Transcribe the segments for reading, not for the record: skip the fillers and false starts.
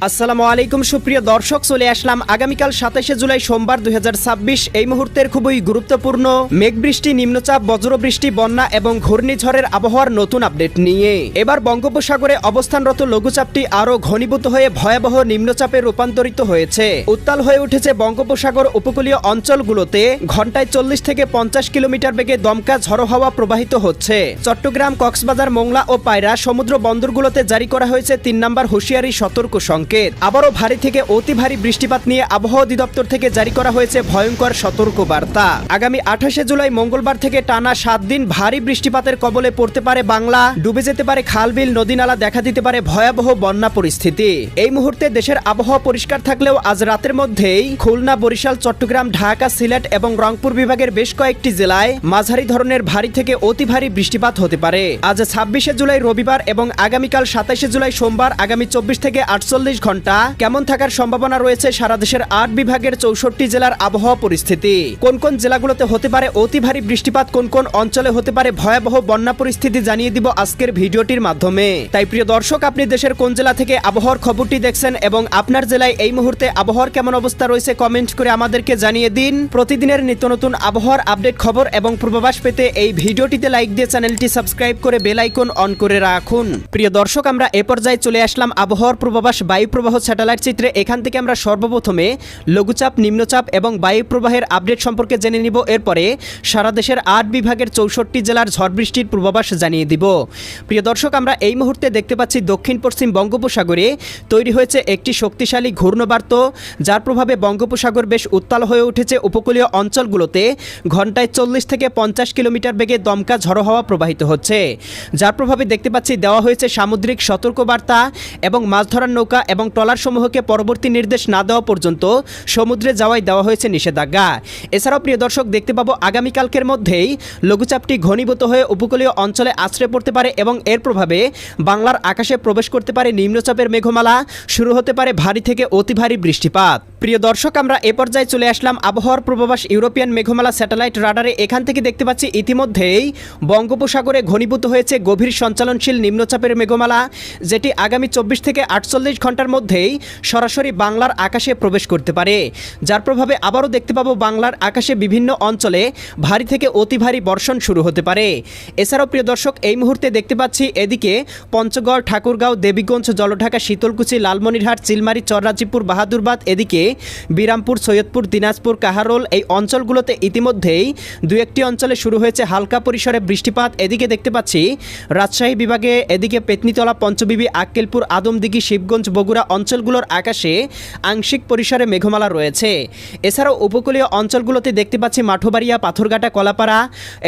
আসসালামু আলাইকুম সুপ্রিয় দর্শক, চলে আসলাম আগামীকাল 27শে জুলাই সোমবার 2026 এই মুহূর্তের খুবই গুরুত্বপূর্ণ মেঘবৃষ্টি, নিম্নচাপ, বজ্রবৃষ্টি, বন্যা এবং ঘূর্ণিঝড়ের আবহাওয়ার নতুন আপডেট নিয়ে। এবার বঙ্গোপসাগরে অবস্থানরত লঘুচাপটি আরও ঘনীভূত হয়ে ভয়াবহ নিম্নচাপে রূপান্তরিত হয়েছে। উত্তাল হয়ে উঠেছে বঙ্গোপসাগর উপকূলীয় অঞ্চলগুলোতে ঘন্টায় 40 থেকে 50 কিলোমিটার বেগে দমকা ঝড়ো হাওয়া প্রবাহিত হচ্ছে। চট্টগ্রাম, কক্সবাজার, মোংলা ও পায়রা সমুদ্র বন্দরগুলোতে জারি করা হয়েছে 3 নম্বর হুঁশিয়ারি সতর্ক সংকেত। আবারও ভারী থেকে অতি ভারী বৃষ্টিপাত নিয়ে আবহাওয়া অধিদপ্তর থেকে জারি করা হয়েছে ভয়ঙ্কর সতর্ক বার্তা। আগামী 28শে জুলাই মঙ্গলবার থেকে টানা 7 দিন ভারী বৃষ্টিপাতের কবলে পড়তে পারে বাংলা। ডুবে যেতে পারে খাল, বিল, নদী নালা, দেখা দিতে পারে ভয়াবহ বন্যা পরিস্থিতি। এই মুহূর্তে দেশের আবহাওয়া পরিষ্কার থাকলেও আজ রাতের মধ্যেই খুলনা, বরিশাল, চট্টগ্রাম, ঢাকা, সিলেট এবং রংপুর বিভাগের বেশ কয়েকটি জেলায় মাঝারি ধরনের ভারী থেকে অতি ভারী বৃষ্টিপাত হতে পারে। আজ 26শে জুলাই রবিবার এবং আগামীকাল 27শে জুলাই সোমবার আগামী 24 থেকে 48 ঘন্টা কেমন থাকার সম্ভাবনা রয়েছে সারা দেশের 8 বিভাগের 64 জেলার আবহাওয়া পরিস্থিতি। কোন কোন জেলাগুলোতে হতে পারে অতি ভারী বৃষ্টিপাত, কোন কোন অঞ্চলে হতে পারে ভয়াবহ বন্যা পরিস্থিতি জানিয়ে দিব আজকের ভিডিওটির মাধ্যমে। তাই প্রিয় দর্শক, আপনি দেশের কোন জেলা থেকে আবহাওয়ার খবরটি দেখছেন এবং আপনার জেলায় এই মুহূর্তে আবহাওয়ার কেমন অবস্থা রয়েছে কমেন্ট করে আমাদেরকে জানিয়ে দিন। প্রতিদিনের নিত্য নতুন আবহাওয়ার আপডেট খবর এবং পূর্বাভাস পেতে এই ভিডিওটিতে লাইক দিয়ে চ্যানেলটি সাবস্ক্রাইব করে বেল আইকন অন করে রাখুন। প্রিয় দর্শক, আমরা এ পর্যায়ে চলে আসলাম আবহাওয়ার পূর্বাভাস বায়ু প্রবাহ স্যাটেলাইট চিত্রে। এখান থেকে আমরা সর্বপ্রথমে লঘুচাপ, নিম্নচাপ এবং বায়ু প্রবাহের আপডেট সম্পর্কে জেনে নিব। এরপরে সারা দেশের 8 বিভাগের 64 জেলার ঝড় বৃষ্টির পূর্বাভাস জানিয়ে দিব। প্রিয় দর্শক, আমরা এই মুহূর্তে দেখতে পাচ্ছি দক্ষিণ পশ্চিম বঙ্গোপসাগরে তৈরি হয়েছে একটি শক্তিশালী ঘূর্ণবার্ত, যার প্রভাবে বঙ্গোপসাগর বেশ উত্তাল হয়ে উঠেছে। উপকূলীয় অঞ্চলগুলোতে ঘন্টায় 40 থেকে 50 কিলোমিটার বেগে দমকা ঝড়ো হাওয়া প্রবাহিত হচ্ছে, যার প্রভাবে দেখতে পাচ্ছি দেওয়া হয়েছে সামুদ্রিক সতর্কবার্তা এবং মাছ ধরার নৌকা এবং ট্রলার সমূহকে পরবর্তী নির্দেশ না দেওয়া পর্যন্ত সমুদ্রে যাওয়ায় দেওয়া হয়েছে নিষেধাজ্ঞা। এছাড়াও প্রিয় দর্শক, দেখতে পাবো আগামীকালকের মধ্যেই লঘুচাপটি ঘনীভূত হয়ে উপকূলীয় অঞ্চলে আশ্রয় পড়তে পারে এবং এর প্রভাবে বাংলার আকাশে প্রবেশ করতে পারে নিম্নচাপের মেঘমালা। শুরু হতে পারে ভারী থেকে অতি ভারী বৃষ্টিপাত। প্রিয় দর্শক, আমরা এ পর্যায়ে চলে আসলাম আবহাওয়ার পূর্বাভাস ইউরোপিয়ান মেঘমালা স্যাটেলাইট রাডারে। এখান থেকে দেখতে পাচ্ছি ইতিমধ্যেই বঙ্গোপসাগরে ঘনীভূত হয়েছে গভীর সঞ্চালনশীল নিম্নচাপের মেঘমালা, যেটি আগামী 24 থেকে 48 ঘন্টার মধ্যেই সরাসরি বাংলার আকাশে প্রবেশ করতে পারে, যার প্রভাবে আবারও দেখতে পাবো বাংলার আকাশে বিভিন্ন অঞ্চলে ভারী থেকে অতি ভারী বর্ষণ শুরু হতে পারে। এছাড়াও প্রিয় দর্শক, এই মুহূর্তে দেখতে পাচ্ছি এদিকে পঞ্চগড়, ঠাকুরগাঁও, দেবীগঞ্জ, জলঢাকা, শীতলকুচি, লালমনিরহাট, চিলমারি, চররাজিপুর, বাহাদুরবাদ, এদিকে বিরামপুর, সৈয়দপুর, দিনাজপুর, কাহারোল এই অঞ্চলগুলোতে ইতিমধ্যেই 2-1টি অঞ্চলে শুরু হয়েছে হালকা পরিসরে বৃষ্টিপাত। এদিকে দেখতে পাচ্ছি রাজশাহী বিভাগে এদিকে পেতনিতলা, পঞ্চবিবি, আক্কেলপুর, আদমদিঘি, শিবগঞ্জ, বগুড়া অঞ্চলগুলোর আকাশে আংশিক পরিসরে মেঘমালা রয়েছে। এছাড়াও উপকূলীয় অঞ্চলগুলোতে দেখতে পাচ্ছি মাঠবাড়িয়া, পাথরঘাটা, কলাপাড়া,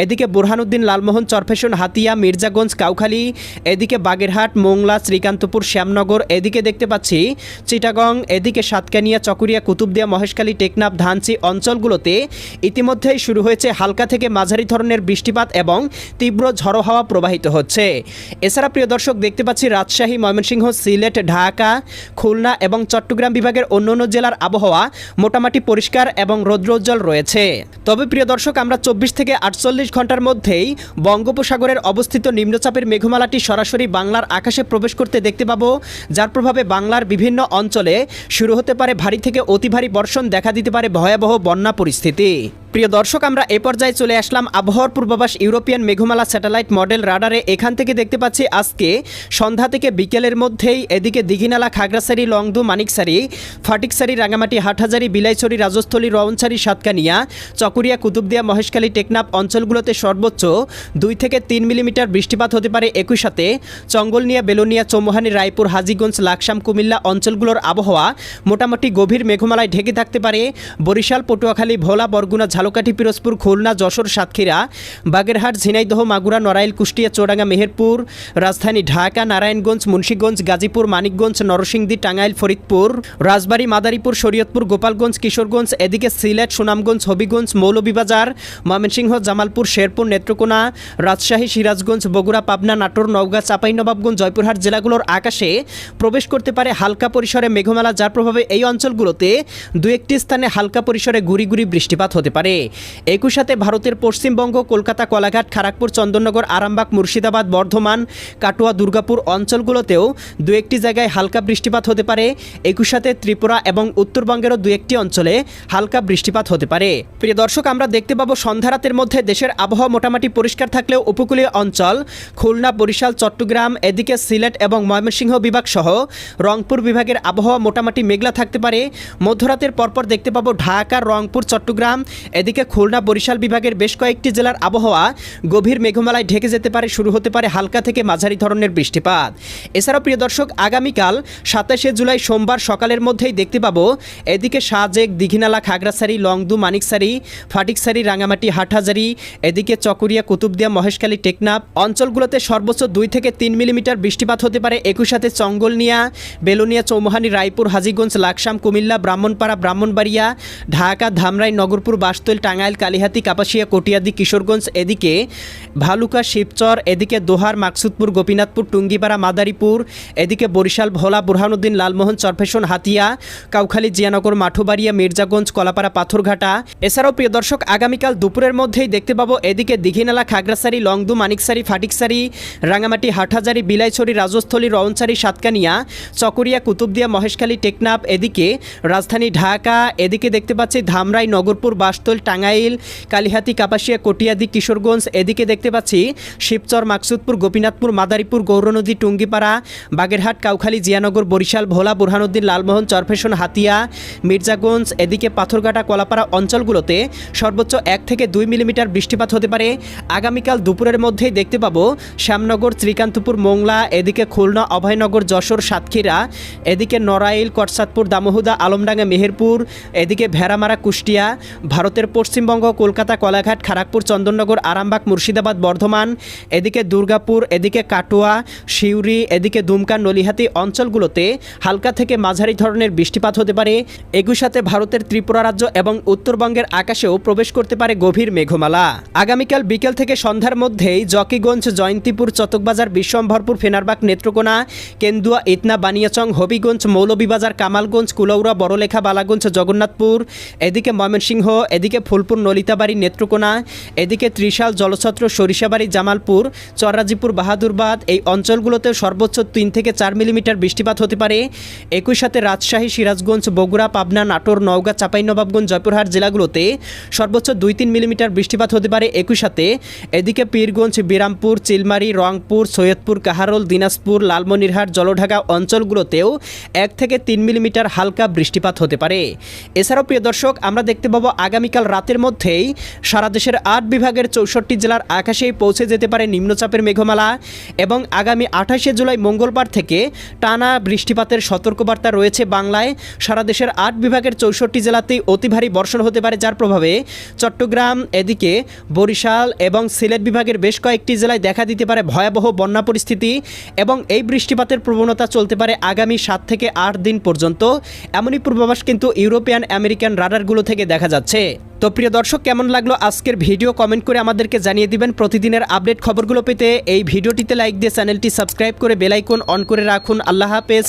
এদিকে বুরহানুদ্দিন, লালমোহন, চরফেশন, হাতিয়া, মির্জাগঞ্জ, কাউখালী, এদিকে বাগেরহাট, মোংলা, শ্রীকান্তপুর, শ্যামনগর, এদিকে দেখতে পাচ্ছি চিটাগং, এদিকে সাতকানিয়া, চকুরিয়া, কুতুবদিয়া, মহেশখালী, টেকনাফ, ধানচি অঞ্চলগুলোতে ইতিমধ্যেই শুরু হয়েছে হালকা থেকে মাঝারি ধরনের বৃষ্টিপাত এবং তীব্র ঝড়ো হাওয়া প্রবাহিত হচ্ছে। এছাড়া প্রিয় দর্শক, দেখতে পাচ্ছি রাজশাহী, ময়মনসিংহ, সিলেট, ঢাকা, খুলনা এবং চট্টগ্রাম বিভাগের অন্যান্য জেলার আবহাওয়া মোটামুটি পরিষ্কার এবং রৌদ্রোজ্জ্বল রয়েছে। তবে প্রিয় দর্শক, আমরা 24 থেকে 48 ঘন্টার মধ্যেই বঙ্গোপসাগরের অবস্থিত নিম্নচাপের মেঘমালাটি সরাসরি বাংলার আকাশে প্রবেশ করতে দেখতে পাবো, যার প্রভাবে বাংলার বিভিন্ন অঞ্চলে শুরু হতে পারে ভারী থেকে অতি ভারী বর্ষণ, দেখা দিতে পারে ভয়াবহ বন্যা পরিস্থিতি। প্রিয় দর্শক, আমরা এ পর্যায়ে চলে আসলাম আবহাওয়ার পূর্বাভাস ইউরোপিয়ান মেঘমালা স্যাটেলাইট মডেল রাডারে। এখান থেকে দেখতে পাচ্ছি আজকে সন্ধ্যা থেকে বিকেলের মধ্যেই এদিকে দিঘিনালা, খাগড়াছড়ি, লংদু, মানিকছড়ি, ফটিকছড়ি, রাঙামাটি, হাটহাজারি, বিলাইছড়ি, রাজস্থলী, রওনছড়ি, সাতকানিয়া, চকুরিয়া, কুতুবদিয়া, মহেশখালী, টেকনাফ অঞ্চলগুলোতে সর্বোচ্চ 2 থেকে 3 মিলিমিটার বৃষ্টিপাত হতে পারে। একই সাথে চঙ্গলনিয়া, বেলোনিয়া, চৌমোহানি, রায়পুর, হাজীগঞ্জ, লাকসাম, কুমিল্লা অঞ্চলগুলোর আবহাওয়া মোটামুটি গভীর মেঘমালায় ঢেকে থাকতে পারে। বরিশাল, পটুয়াখালী, ভোলা, বরগুনা, ঝালকাঠি, পিরোজপুর, খুলনা, যশোর, সাতক্ষীরা, বাগেরহাট, ঝিনাইদহ, মাগুরা, নড়াইল, কুষ্টিয়া, চুয়াডাঙ্গা, মেহেরপুর, রাজধানী ঢাকা, নারায়ণগঞ্জ, মুন্সিগঞ্জ, গাজীপুর, মানিকগঞ্জ, নরসিংদী, টাঙ্গাইল, ফরিদপুর, রাজবাড়ী, মাদারীপুর, শরীয়তপুর, গোপালগঞ্জ, কিশোরগঞ্জ, এদিকে সিলেট, সুনামগঞ্জ, হবিগঞ্জ, মৌলভীবাজার, ময়মনসিংহ, জামালপুর, শেরপুর, নেত্রকোনা, রাজশাহী, সিরাজগঞ্জ, বগুড়া, পাবনা, নাটোর, নওগাঁ, চাঁপাইনবাবগঞ্জ, জয়পুরহাট জেলাগুলোর আকাশে প্রবেশ করতে পারে হালকা পরিসরে মেঘমালা, যার প্রভাবে এই অঞ্চলগুলোতে 2-1টি স্থানে হালকা পরিসরে গুড়ি গুড়ি বৃষ্টিপাত হতে পারে। পারে। একই সাথে ভারতের পশ্চিমবঙ্গ, কলকাতা, কোলাঘাট, খড়গপুর, চন্দননগর, আরামবাগ, মুর্শিদাবাদ, বর্ধমান, কাটোয়া, দুর্গাপুর অঞ্চলগুলোতেও দু একটি জায়গায় হালকা বৃষ্টিপাত হতে পারে। একই সাথে ত্রিপুরা এবং উত্তরবঙ্গেরও দু একটি অঞ্চলে হালকা বৃষ্টিপাত হতে পারে। প্রিয় দর্শক, আমরা দেখতে পাবো সন্ধ্যা রাতের মধ্যে দেশের আবহাওয়া মোটামুটি পরিষ্কার থাকলেও উপকূলীয় অঞ্চল খুলনা, বরিশাল, চট্টগ্রাম, এদিকে সিলেট এবং ময়মনসিংহ বিভাগ সহ রংপুর বিভাগের আবহাওয়া মোটামুটি মেঘলা থাকতে পারে। মধ্যরাতের পরপর দেখতে পাবো ঢাকা, রংপুর, চট্টগ্রাম, এদিকে খুলনা, বরিশাল বিভাগের বেশ কয়েকটি জেলার আবহাওয়া গভীর মেঘমালায় ঢেকে যেতে পারে। শুরু হতে পারে হালকা থেকে মাঝারি ধরনের বৃষ্টিপাত। এছাড়াও প্রিয় দর্শক, আগামীকাল 27শে জুলাই সোমবার সকালের মধ্যেই দেখতে পাবো এদিকে সাজেক, দীঘিনালা, খাগড়াছড়ি, লংদু, মানিকছড়ি, ফাটিকছড়ি, রাঙামাটি, হাটহাজারি, এদিকে চকরিয়া, কুতুবদিয়া, মহেশখালী, টেকনাফ অঞ্চলগুলোতে সর্বোচ্চ 2 থেকে 3 মিলিমিটার বৃষ্টিপাত হতে পারে। একই সাথে চঙ্গলনিয়া, বেলুনিয়া, চৌমুহানি, রায়পুর, হাজীগঞ্জ, লাকসাম, কুমিল্লা, ব্রাহ্মণপাড়া, ব্রাহ্মণবাড়িয়া, ঢাকা, ধামরাই, নগরপুর, বাসতৈল, টাঙ্গাইল, কালিহাতী, কাপাসিয়া, কটিয়াদি, কিশোরগঞ্জ, এদিকে ভালুকা, শিবচর, এদিকে দোহার, মাকসুদপুর, গোপীনাথপুর, টুঙ্গিপাড়া, মাদারীপুর, এদিকে বরিশাল, ভোলা, বুরহানুদ্দিন, লালমোহন, চরফেশন, হাতিয়া, কাউখালী, জিয়ানগর, মাঠুবাড়িয়া, মির্জাগঞ্জ, কলাপাড়া, পাথরঘাটা। এছাড়াও প্রিয় দর্শক, আগামীকাল দুপুরের মধ্যেই দেখতে পাবো এদিকে দীঘিনালা, খাগড়াছড়ি, লংদু, মানিকছড়ি, ফাটিকছড়ি, রাঙামাটি, হাটহাজারি, বিলাইছড়ি, রাজস্থলী, রওনছড়ি, সাতকানিয়া, চকরিয়া, কুতুবদিয়া, মহেশখালী, টেকনাফ, এদিকে রাজধানী ঢাকা, এদিকে দেখতে পাচ্ছি ধামরাই, নগরপুর, বাসতৈল, টাঙ্গাইল, কালিহাতী, কাপাসিয়া, কটিয়াদি, কিশোরগঞ্জ, এদিকে দেখতে পাচ্ছি শিবচর, মাকসুদপুর, গোপীনাথপুর, মাদারীপুর, গৌরনদী, টুঙ্গিপাড়া, বাগেরহাট, কাউখালী, জিয়ানগর, বরিশাল, ভোলা, বুরহানুদ্দিন, লালমোহন, চরফেশন, হাতিয়া, মির্জাগঞ্জ, এদিকে পাথরঘাটা, কলাপাড়া অঞ্চলগুলোতে সর্বোচ্চ 1 থেকে 2 মিলিমিটার বৃষ্টিপাত হতে পারে। আগামীকাল দুপুরের মধ্যেই দেখতে পাবো শ্যামনগর, শ্রীকান্তপুর, মোংলা, এদিকে খুলনা, অভয়নগর, যশোর, সাতক্ষীরা, এদিকে নড়াইল, কটসাদপুর, দামোহদা, আলমডাঙ্গা, মেহেরপুর, এদিকে ভেড়ামারা, কুষ্টিয়া, ভারতের পশ্চিমবঙ্গ, কলকাতা, কোলাঘাট, খড়গপুর, চন্দননগর, আরামবাগ, মুর্শিদাবাদ, বর্ধমান, এদিকে দুর্গাপুর, এদিকে কাটোয়া, সিউড়ি, এদিকে দুমকা, নলিহাটি অঞ্চলগুলোতে হালকা থেকে মাঝারি ধরনের বৃষ্টিপাত হতে পারে। একই সাথে ভারতের ত্রিপুরা রাজ্য এবং উত্তরবঙ্গের আকাশেও প্রবেশ করতে পারে গভীর মেঘমালা। আগামীকাল বিকেল থেকে সন্ধ্যার মধ্যেই জকিগঞ্জ, জয়ন্তীপুর, চতকবাজার, বিশ্বম্ভরপুর, ফেনারবাগ, নেত্রকোনা, কেন্দুয়া, ইতনা, বানিয়াচং, হবিগঞ্জ, মৌলভীবাজার, কামালগঞ্জ, কুলাউড়া, বড়লেখা, বালাগঞ্জ, জগন্নাথপুর, এদিকে ময়মনসিংহ, এদিকে ফুলপুর, নলিতাবাড়ি, নেত্রকোনা, এদিকে ত্রিশাল, জলছত্র, সরিষাবাড়ি, জামালপুর, চররাজিপুর, বাহাদুরবাদ এই অঞ্চলগুলোতে সর্বোচ্চ 3 থেকে 4 মিলিমিটার বৃষ্টিপাত হতে পারে। একই সাথে রাজশাহী, সিরাজগঞ্জ, বগুড়া, পাবনা, নাটোর, নওগাঁ, চাঁপাইনবাবগঞ্জ, জয়পুরহাট জেলাগুলোতে সর্বোচ্চ 2-3 মিলিমিটার বৃষ্টিপাত হতে পারে। একই সাথে এদিকে পীরগঞ্জ, বিরামপুর, চিলমারি, রংপুর, সৈয়দপুর, কাহারোল, দিনাজপুর, লালমনিরহাট, জলঢাকা অঞ্চলগুলোতেও 1 থেকে 3 মিলিমিটার হালকা বৃষ্টিপাত হতে পারে। এছাড়াও প্রিয় দর্শক, আমরা দেখতে পাবো আগামীকাল রাতের মধ্যেই সারা দেশের 8 বিভাগের 64 জেলার আকাশেই পৌঁছে যেতে পারে নিম্নচাপের মেঘমালা এবং আগামী 28শে জুলাই মঙ্গলবার থেকে টানা বৃষ্টিপাতের সতর্কবার্তা রয়েছে বাংলায়। সারা দেশের 8 বিভাগের 64 জেলাতেই অতি ভারী বর্ষণ হতে পারে, যার প্রভাবে চট্টগ্রাম, এদিকে বরিশাল এবং সিলেট বিভাগের বেশ কয়েকটি জেলায় দেখা দিতে পারে ভয়াবহ বন্যা পরিস্থিতি এবং এই বৃষ্টিপাতের প্রবণতা চলতে পারে আগামী 7 থেকে 8 দিন পর্যন্ত। এমনই পূর্বাভাস কিন্তু ইউরোপিয়ান আমেরিকান রাডারগুলো থেকে দেখা যাচ্ছে। তো প্রিয় দর্শক, কেমন লাগলো আজকের ভিডিও কমেন্ট করে আমাদেরকে জানিয়ে দিবেন। প্রতিদিনের আপডেট খবরগুলো পেতে এই ভিডিওটিতে লাইক দিয়ে চ্যানেলটি সাবস্ক্রাইব করে বেল আইকন অন করে রাখুন। আল্লাহ হাফেজ।